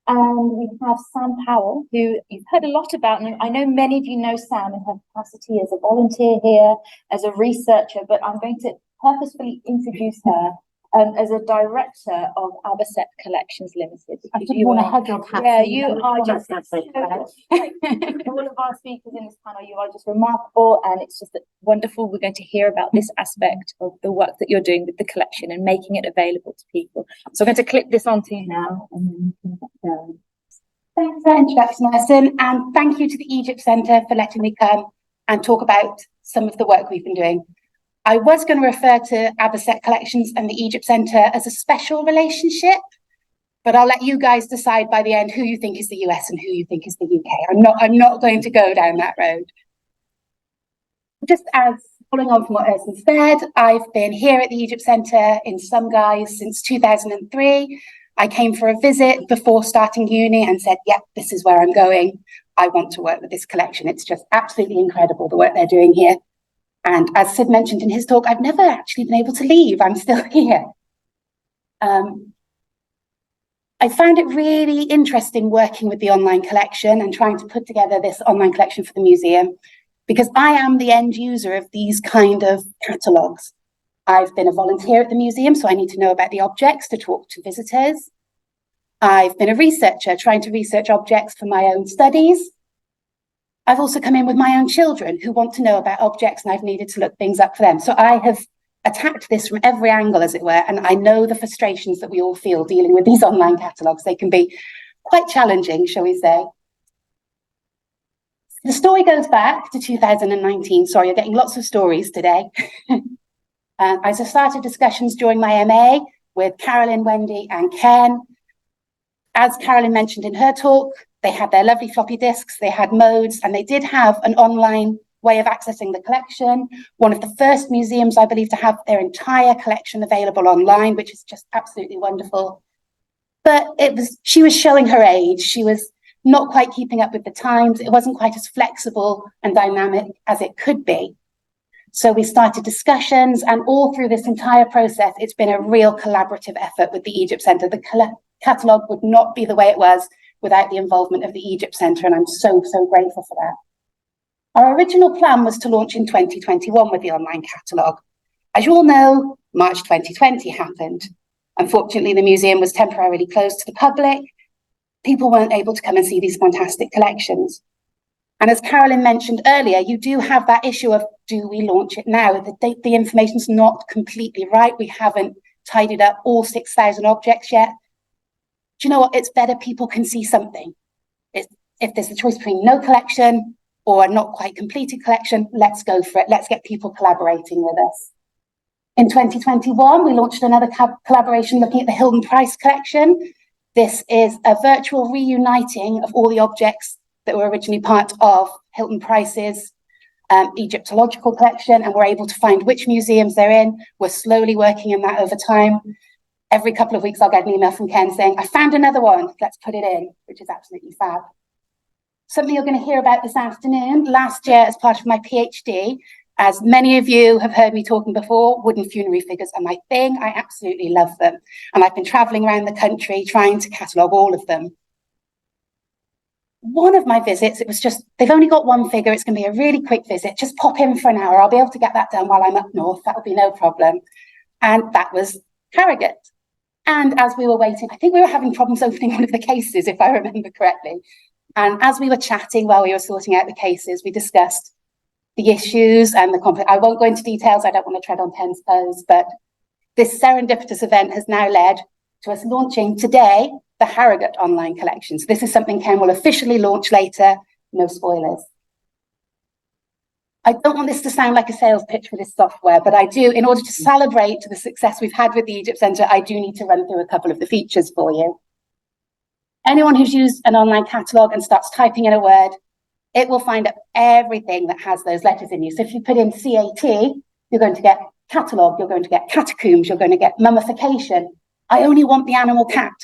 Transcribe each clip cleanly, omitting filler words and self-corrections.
And we have Sam Powell, who you've heard a lot about, and I know many of you know Sam in her capacity as a volunteer here, as a researcher, but I'm going to purposefully introduce her as a director of Abaset Collections Limited. I didn't want to hug your cat. Yeah, you are just all of our speakers in this panel, you are just remarkable, and it's just wonderful. We're going to hear about this aspect of the work that you're doing with the collection and making it available to people. So I'm going to click this onto you now, and then we can get going. Thanks for that introduction, Alison, and thank you to the Egypt Centre for letting me come and talk about some of the work we've been doing. I was going to refer to Abaset Collections and the Egypt Centre as a special relationship, but I'll let you guys decide by the end who you think is the US and who you think is the UK. I'm not going to go down that road. Just as following on from what Ersin said, I've been here at the Egypt Centre in some guise since 2003. I came for a visit before starting uni and said, yep, this is where I'm going. I want to work with this collection. It's just absolutely incredible, the work they're doing here. And as Sid mentioned in his talk, I've never actually been able to leave. I'm still here. I found it really interesting working with the online collection and trying to put together this online collection for the museum, because I am the end user of these kind of catalogues. I've been a volunteer at the museum, so I need to know about the objects to talk to visitors. I've been a researcher trying to research objects for my own studies. I've also come in with my own children who want to know about objects, and I've needed to look things up for them. So I have attacked this from every angle, as it were, and I know the frustrations that we all feel dealing with these online catalogues. They can be quite challenging, shall we say. The story goes back to 2019. Sorry, you're getting lots of stories today. I started discussions during my MA with Carolyn, Wendy, and Ken. As Carolyn mentioned in her talk, they had their lovely floppy disks, they had modes, and they did have an online way of accessing the collection. One of the first museums, I believe, to have their entire collection available online, which is just absolutely wonderful. But she was showing her age. She was not quite keeping up with the times. It wasn't quite as flexible and dynamic as it could be. So we started discussions, and all through this entire process, it's been a real collaborative effort with the Egypt Centre. The catalogue would not be the way it was without the involvement of the Egypt Centre, and I'm so, so grateful for that. Our original plan was to launch in 2021 with the online catalogue. As you all know, March 2020 happened. Unfortunately, the museum was temporarily closed to the public. People weren't able to come and see these fantastic collections. And as Carolyn mentioned earlier, you do have that issue of, do we launch it now? The information's not completely right. We haven't tidied up all 6,000 objects yet. Do you know what? It's better people can see something. If there's a choice between no collection or a not quite completed collection, let's go for it. Let's get people collaborating with us. In 2021, we launched another collaboration looking at the Hilton Price collection. This is a virtual reuniting of all the objects that were originally part of Hilton Price's Egyptological collection, and we're able to find which museums they're in. We're slowly working on that over time. Every couple of weeks, I'll get an email from Ken saying, I found another one, let's put it in, which is absolutely fab. Something you're going to hear about this afternoon. Last year, as part of my PhD, as many of you have heard me talking before, wooden funerary figures are my thing. I absolutely love them. And I've been traveling around the country trying to catalogue all of them. One of my visits, it was just, they've only got one figure. It's going to be a really quick visit. Just pop in for an hour. I'll be able to get that done while I'm up north. That'll be no problem. And that was Harrogate. And as we were waiting, I think we were having problems opening one of the cases, if I remember correctly. And as we were chatting while we were sorting out the cases, we discussed the issues and the conflict. I won't go into details. I don't want to tread on Ken's toes, but this serendipitous event has now led to us launching today the Harrogate online collection. So this is something Ken will officially launch later. No spoilers. I don't want this to sound like a sales pitch for this software, but I do, in order to celebrate the success we've had with the Egypt Centre, I do need to run through a couple of the features for you. Anyone who's used an online catalogue and starts typing in a word, it will find up everything that has those letters in you. So if you put in CAT, you're going to get catalogue, you're going to get catacombs, you're going to get mummification. I only want the animal cat.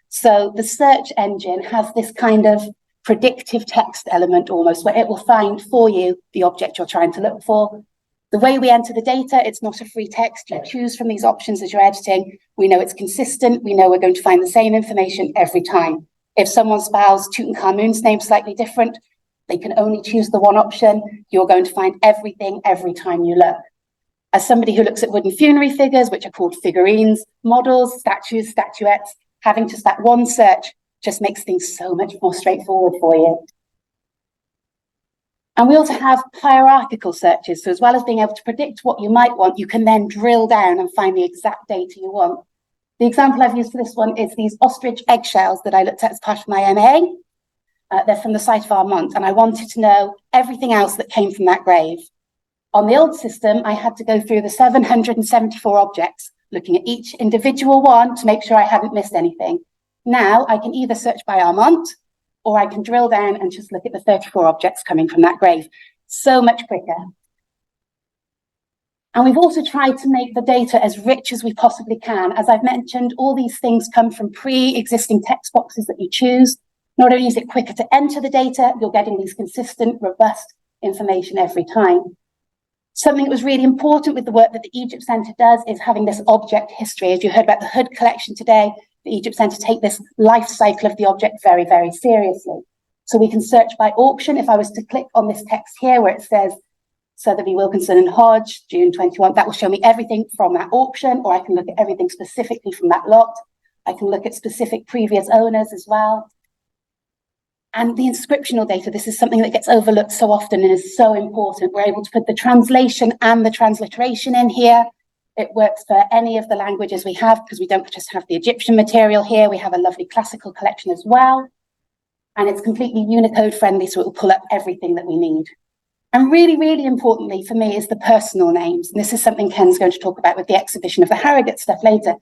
So the search engine has this kind of predictive text element almost, where it will find for you the object you're trying to look for. The way we enter the data, it's not a free text. You choose from these options as you're editing. We know it's consistent. We know we're going to find the same information every time. If someone spells Tutankhamun's name slightly different, they can only choose the one option. You're going to find everything every time you look. As somebody who looks at wooden funerary figures, which are called figurines, models, statues, statuettes, having just that one search just makes things so much more straightforward for you. And we also have hierarchical searches. So as well as being able to predict what you might want, you can then drill down and find the exact data you want. The example I've used for this one is these ostrich eggshells that I looked at as part of my MA. They're from the site of Armont, and I wanted to know everything else that came from that grave. On the old system, I had to go through the 774 objects, looking at each individual one to make sure I hadn't missed anything. Now I can either search by Armont, or I can drill down and just look at the 34 objects coming from that grave. So much quicker. And we've also tried to make the data as rich as we possibly can. As I've mentioned, all these things come from pre-existing text boxes that you choose. Not only is it quicker to enter the data, you're getting these consistent, robust information every time. Something that was really important with the work that the Egypt Centre does is having this object history. As you heard about the Hood collection today, the Egypt Centre take this life cycle of the object very, very seriously. So we can search by auction. If I was to click on this text here where it says Sotheby, Wilkinson and Hodge, June 21, that will show me everything from that auction, or I can look at everything specifically from that lot. I can look at specific previous owners as well. And the inscriptional data, this is something that gets overlooked so often and is so important. We're able to put the translation and the transliteration in here. It works for any of the languages we have, because we don't just have the Egyptian material here. We have a lovely classical collection as well. And it's completely Unicode friendly, so it will pull up everything that we need. And really, really importantly for me is the personal names. And this is something Ken's going to talk about with the exhibition of the Harrogate stuff later.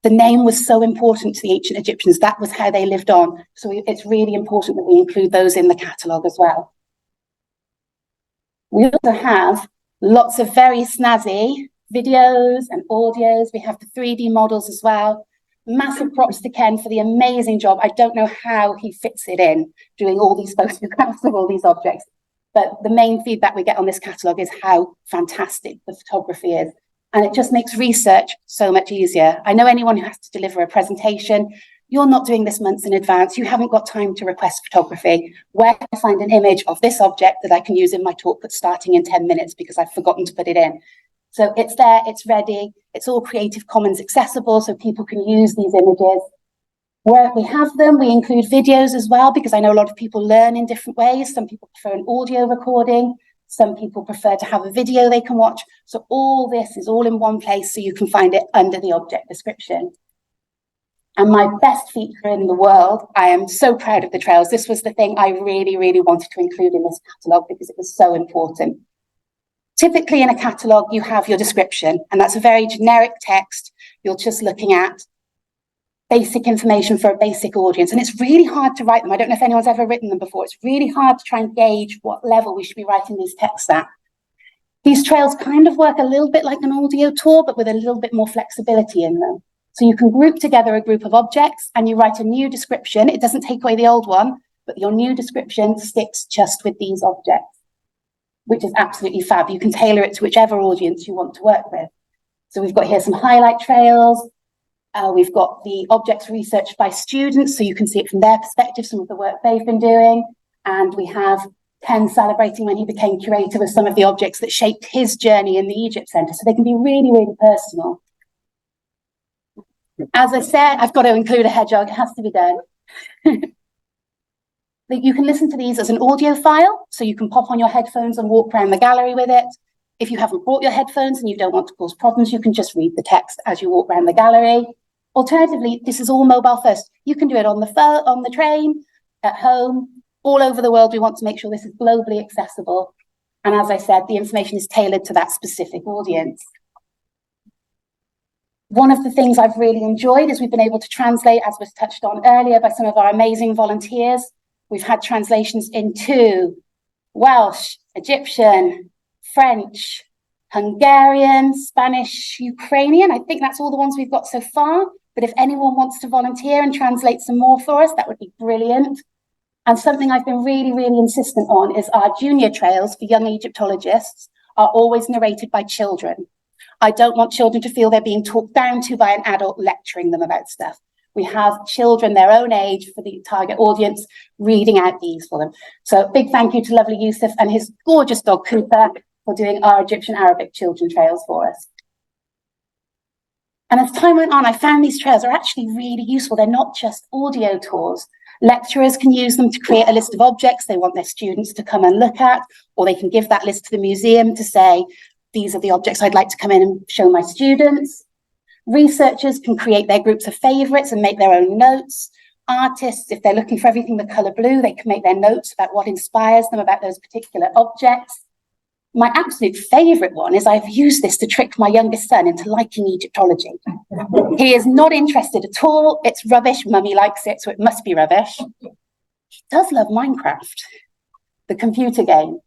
The name was so important to the ancient Egyptians. That was how they lived on. So it's really important that we include those in the catalogue as well. We also have lots of very snazzy videos and audios. We have the 3D models as well. Massive props to Ken for the amazing job. I don't know how he fits it in, doing all these photographs of all these objects. But the main feedback we get on this catalogue is how fantastic the photography is. And it just makes research so much easier. I know anyone who has to deliver a presentation, you're not doing this months in advance. You haven't got time to request photography. Where can I find an image of this object that I can use in my talk, but starting in 10 minutes because I've forgotten to put it in? So it's there, it's ready. It's all Creative Commons accessible, so people can use these images. Where we have them, we include videos as well, because I know a lot of people learn in different ways. Some people prefer an audio recording. Some people prefer to have a video they can watch. So all this is all in one place, so you can find it under the object description. And my best feature in the world, I am so proud of the trails. This was the thing I really, really wanted to include in this catalogue because it was so important. Typically in a catalogue, you have your description, and that's a very generic text. You're just looking at basic information for a basic audience. And it's really hard to write them. I don't know if anyone's ever written them before. It's really hard to try and gauge what level we should be writing these texts at. These trails kind of work a little bit like an audio tour, but with a little bit more flexibility in them. So you can group together a group of objects and you write a new description. It doesn't take away the old one, but your new description sticks just with these objects, which is absolutely fab. You can tailor it to whichever audience you want to work with. So we've got here some highlight trails. We've got the objects researched by students, so you can see it from their perspective, some of the work they've been doing. And we have Ken celebrating when he became curator with some of the objects that shaped his journey in the Egypt Centre. So they can be really, really personal. As I said, I've got to include a hedgehog. It has to be done. You can listen to these as an audio file, so you can pop on your headphones and walk around the gallery with it. If you haven't brought your headphones and you don't want to cause problems, you can just read the text as you walk around the gallery. Alternatively, this is all mobile first. You can do it on the phone, on the train, at home, all over the world. We want to make sure this is globally accessible. And as I said, the information is tailored to that specific audience. One of the things I've really enjoyed is we've been able to translate, as was touched on earlier by some of our amazing volunteers. We've had translations into Welsh, Egyptian, French, Hungarian, Spanish, Ukrainian. I think that's all the ones we've got so far. But if anyone wants to volunteer and translate some more for us, that would be brilliant. And something I've been really, really insistent on is our junior trails for young Egyptologists are always narrated by children. I don't want children to feel they're being talked down to by an adult lecturing them about stuff. We have children their own age for the target audience reading out these for them. So big thank you to lovely Yusuf and his gorgeous dog Cooper for doing our Egyptian Arabic children trails for us. And as time went on, I found these trails are actually really useful. They're not just audio tours. Lecturers can use them to create a list of objects they want their students to come and look at, or they can give that list to the museum to say, these are the objects I'd like to come in and show my students. Researchers can create their groups of favourites and make their own notes. Artists, if they're looking for everything the colour blue, they can make their notes about what inspires them about those particular objects. My absolute favourite one is I've used this to trick my youngest son into liking Egyptology. He is not interested at all. It's rubbish. Mummy likes it, so it must be rubbish. He does love Minecraft, the computer game.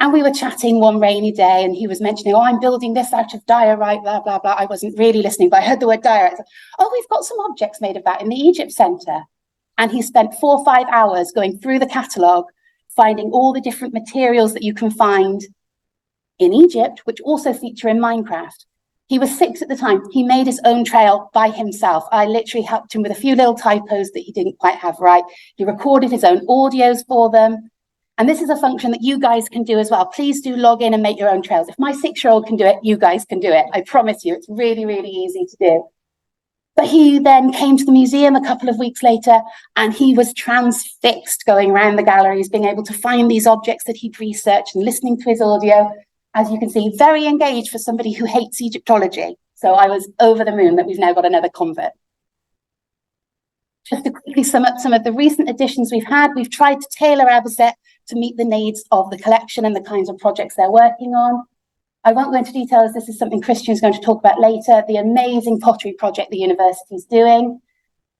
And we were chatting one rainy day and he was mentioning, oh, I'm building this out of diorite, blah, blah, blah. I wasn't really listening, but I heard the word diorite. I said, oh, we've got some objects made of that in the Egypt Centre. And he spent 4 or 5 hours going through the catalogue, finding all the different materials that you can find in Egypt, which also feature in Minecraft. He was 6 at the time. He made his own trail by himself. I literally helped him with a few little typos that he didn't quite have right. He recorded his own audios for them. And this is a function that you guys can do as well. Please do log in and make your own trails. If my 6-year-old can do it, you guys can do it. I promise you, it's really, really easy to do. But he then came to the museum a couple of weeks later and he was transfixed going around the galleries, being able to find these objects that he'd researched and listening to his audio. As you can see, very engaged for somebody who hates Egyptology. So I was over the moon that we've now got another convert. Just to quickly sum up some of the recent additions we've had, we've tried to tailor Abaset to meet the needs of the collection and the kinds of projects they're working on. I won't go into details. This is something Christian's going to talk about later, the amazing pottery project the university is doing.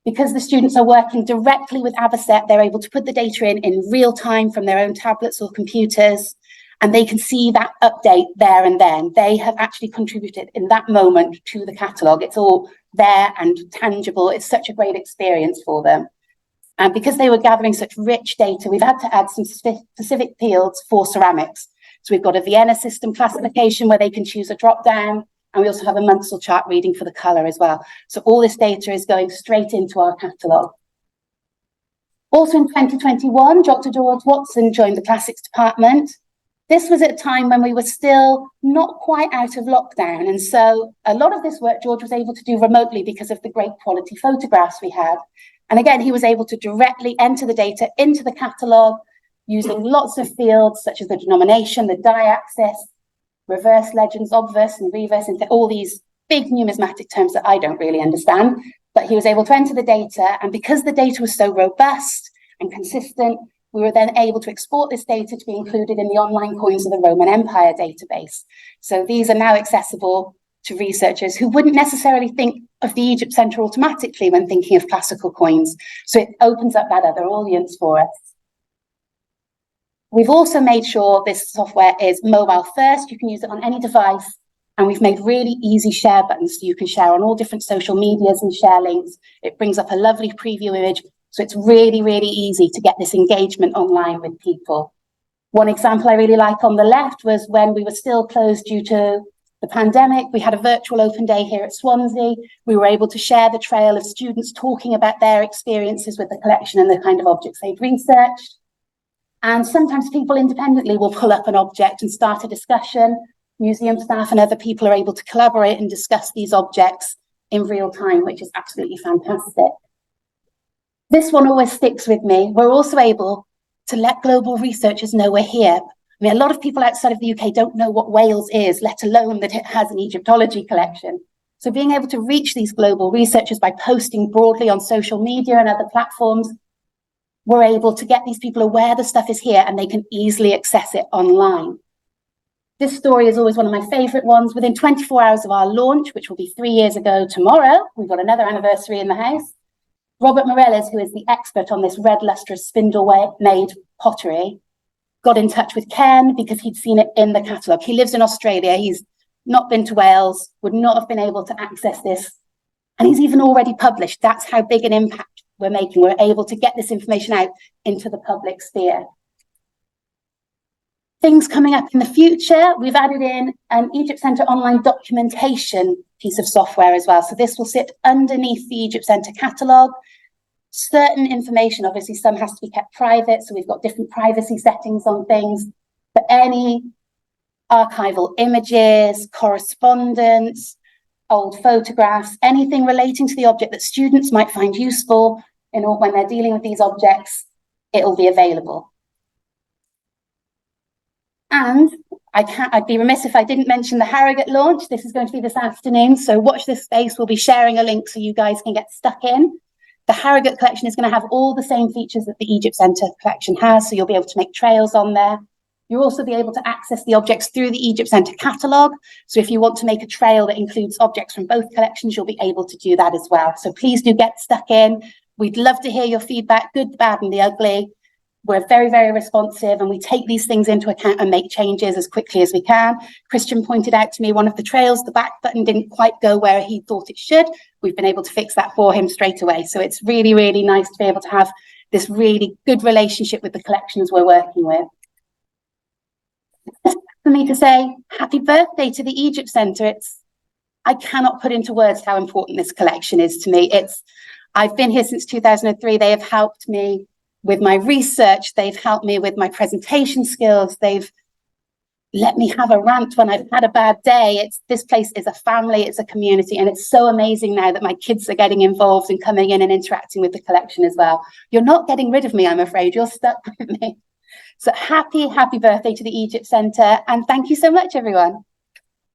Because the students are working directly with Abaset, they're able to put the data in real time from their own tablets or computers. And they can see that update there and then. They have actually contributed in that moment to the catalogue. It's all there and tangible. It's such a great experience for them. And because they were gathering such rich data, we've had to add some specific fields for ceramics. So we've got a Vienna system classification where they can choose a drop down. And we also have a Munsell chart reading for the colour as well. So all this data is going straight into our catalogue. Also in 2021, Dr. George Watson joined the classics department. This was at a time when we were still not quite out of lockdown. And so a lot of this work George was able to do remotely because of the great quality photographs we had. And again, he was able to directly enter the data into the catalogue using lots of fields such as the denomination, the die axis, reverse legends, obverse and reverse, and all these big numismatic terms that I don't really understand. But he was able to enter the data. And because the data was so robust and consistent, we were then able to export this data to be included in the online coins of the Roman Empire database. So these are now accessible to researchers who wouldn't necessarily think of the Egypt Centre automatically when thinking of classical coins. So it opens up that other audience for us. We've also made sure this software is mobile first. You can use it on any device. And we've made really easy share buttons so you can share on all different social medias and share links. It brings up a lovely preview image. So it's really, really easy to get this engagement online with people. One example I really like on the left was when we were still closed due to the pandemic. We had a virtual open day here at Swansea. We were able to share the trail of students talking about their experiences with the collection and the kind of objects they'd researched. And sometimes people independently will pull up an object and start a discussion. Museum staff and other people are able to collaborate and discuss these objects in real time, which is absolutely fantastic. This one always sticks with me. We're also able to let global researchers know we're here. I mean, a lot of people outside of the UK don't know what Wales is, let alone that it has an Egyptology collection. So being able to reach these global researchers by posting broadly on social media and other platforms, we're able to get these people aware the stuff is here and they can easily access it online. This story is always one of my favourite ones. Within 24 hours of our launch, which will be 3 years ago tomorrow, we've got another anniversary in the house. Robert Morales, who is the expert on this red lustrous spindle-made pottery, got in touch with Ken because he'd seen it in the catalogue. He lives in Australia. He's not been to Wales, would not have been able to access this. And he's even already published. That's how big an impact we're making. We're able to get this information out into the public sphere. Things coming up in the future, we've added in an Egypt Centre online documentation piece of software as well. So this will sit underneath the Egypt Centre catalogue. Certain information, obviously some has to be kept private, so we've got different privacy settings on things, but any archival images, correspondence, old photographs, anything relating to the object that students might find useful when they're dealing with these objects, it'll be available. And I'd be remiss if I didn't mention the Harrogate launch. This is going to be this afternoon, so watch this space. We'll be sharing a link so you guys can get stuck in. The Harrogate collection is going to have all the same features that the Egypt Centre collection has, so you'll be able to make trails on there. You'll also be able to access the objects through the Egypt Centre catalogue. So if you want to make a trail that includes objects from both collections, you'll be able to do that as well. So please do get stuck in. We'd love to hear your feedback, good, the bad and the ugly. We're very, very responsive, and we take these things into account and make changes as quickly as we can. Christian pointed out to me one of the trails, the back button didn't quite go where he thought it should. We've been able to fix that for him straight away. So it's really, really nice to be able to have this really good relationship with the collections we're working with. For me to say happy birthday to the Egypt Centre. I cannot put into words how important this collection is to me. I've been here since 2003. They have helped me with my research. They've helped me with my presentation skills. They've let me have a rant when I've had a bad day. This place is a family, it's a community, and it's so amazing now that my kids are getting involved and coming in and interacting with the collection as well. You're not getting rid of me, I'm afraid. You're stuck with me. So happy birthday to the Egypt Centre, and thank you so much, everyone.